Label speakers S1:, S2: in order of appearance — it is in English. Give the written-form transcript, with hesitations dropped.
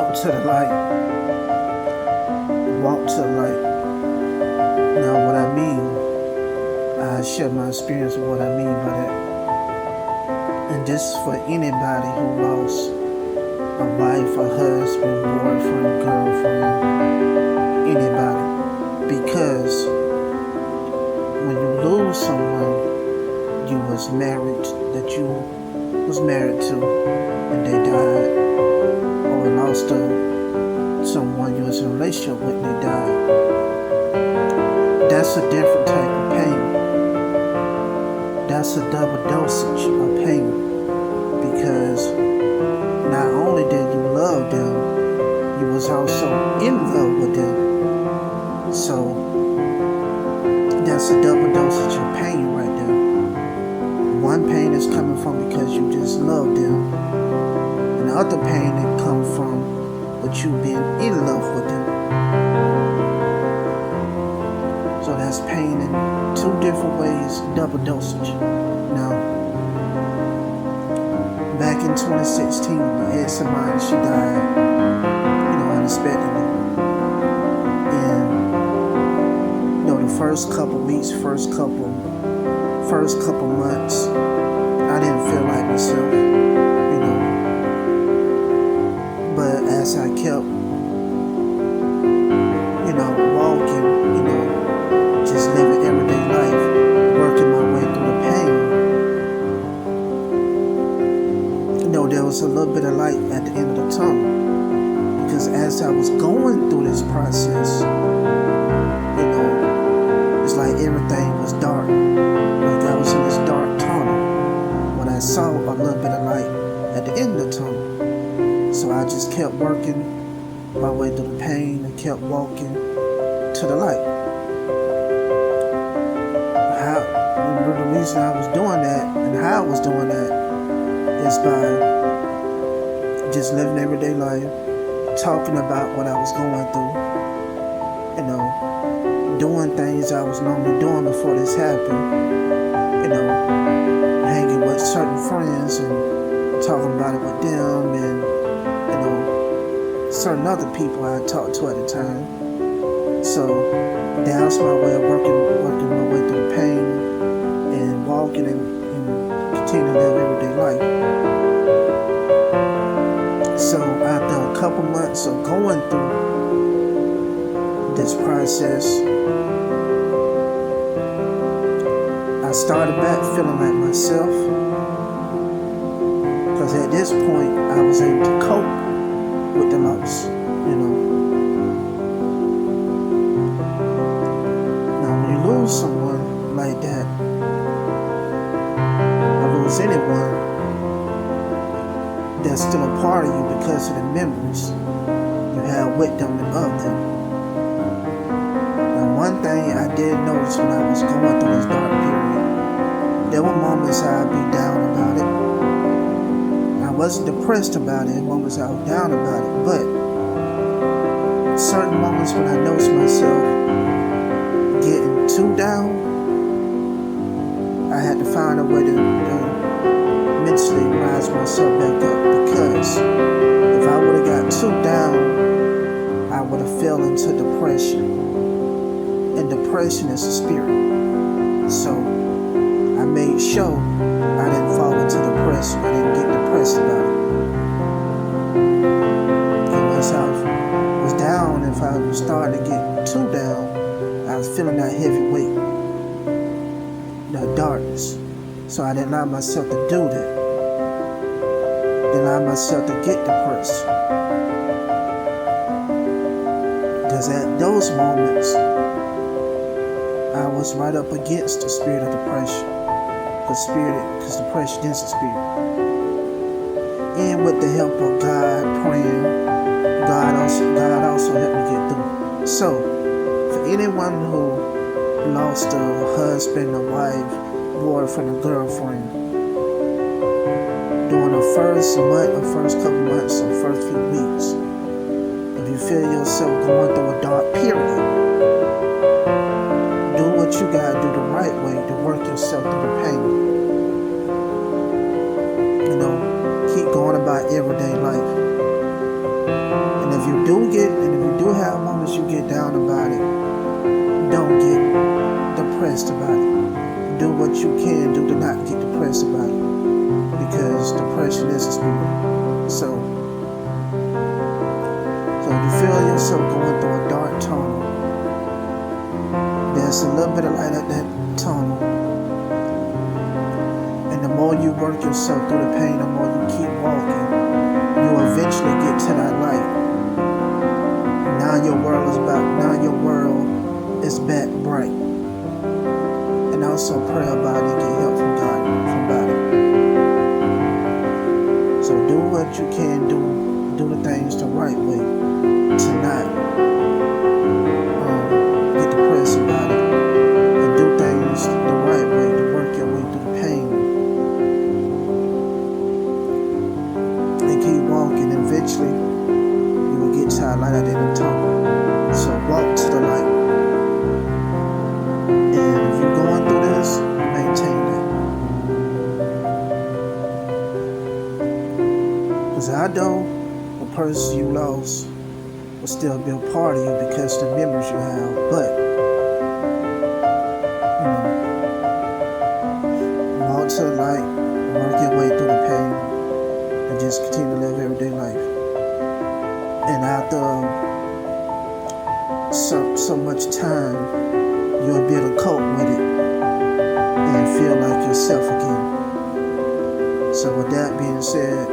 S1: walk to the light. Walk to the light. Now, what I mean, I share my experience of what I mean by that. And this is for anybody who lost a wife, a husband, boyfriend, girlfriend, anybody. Because when you lose someone you was married, that you was married to, and they died, or lost someone you was in a relationship with and they died, that's a different type of pain. That's a double dosage of pain, because not only did you love them, you was also in love with them. So that's a double dosage of pain right there. One pain is coming from because you just love them, and the other pain that comes from but you being in love with them. So that's pain in two different ways, double dosage. Now, back in 2016, my ex of mine, she died, unexpectedly. And, the first couple weeks, first couple months, I didn't feel like myself, But as I kept, walking, just living everyday life, working my way through the pain, there was a little bit of light at the end of the tunnel. Because as I was going through this process, it's like everything was dark. Like I was in this dark tunnel when I saw a little bit of light at the end of the tunnel. So I just kept working my way through the pain and kept walking to the light. The reason I was doing that and how I was doing that is by just living everyday life, talking about what I was going through, doing things I was normally doing before this happened, hanging with certain friends and talking about it with them, and certain other people I talked to at the time. So that's my way of working my way through the pain and walking and continuing to live everyday life. So after a couple months of going through this process, I started back feeling like myself, because at this point I was able to cope with the loss, Now when you lose someone like that, or lose anyone that's still a part of you because of the memories you have with them and of them. Now one thing I did notice when I was going through this dark period, there were moments I'd be down about it. I wasn't depressed about it, moments I was down about it, but certain moments when I noticed myself getting too down, I had to find a way to mentally rise myself back up, because if I would have got too down, I would have fell into depression, and depression is a spirit. So I made sure I didn't fall into depression. I didn't get depressed about it. And once I was down, if I was starting to get too down, I was feeling that heavy weight, that darkness. So I didn't allow myself to do that. Didn't allow myself to get depressed. Because at those moments, I was right up against the spirit of depression. Because depression is a spirit. And with the help of God, praying, God also helped me get through. So, for anyone who lost a husband, a wife, boyfriend, or girlfriend, during the first month, or first couple months, or first few weeks, if you feel yourself going through a dark period, do what you gotta do the right way to work yourself through the pain. Keep going about everyday life. if you do have moments you get down about it, don't get depressed about it. Do what you can do to not get depressed about it, because depression is a spirit. So if you feel yourself going through a dark tunnel, there's a little bit of light at that tunnel. And the more you work yourself through the pain, the more you keep walking, you eventually get to that light. Now your world is back bright. And also pray about it and get help from God. So do what you can do the things the right way, to not get depressed about it, and do things the right way to work your way through the pain, and keep walking. Eventually you will get to a light at the end of the tunnel. So walk to the light, and if you're going through this, maintain it. Because I know the person you lost will still be a part of you because of the memories you have. But walk to the light, work your way through the pain, and just continue to live everyday life. And after so much time, you'll be able to cope with it and feel like yourself again. So with that being said,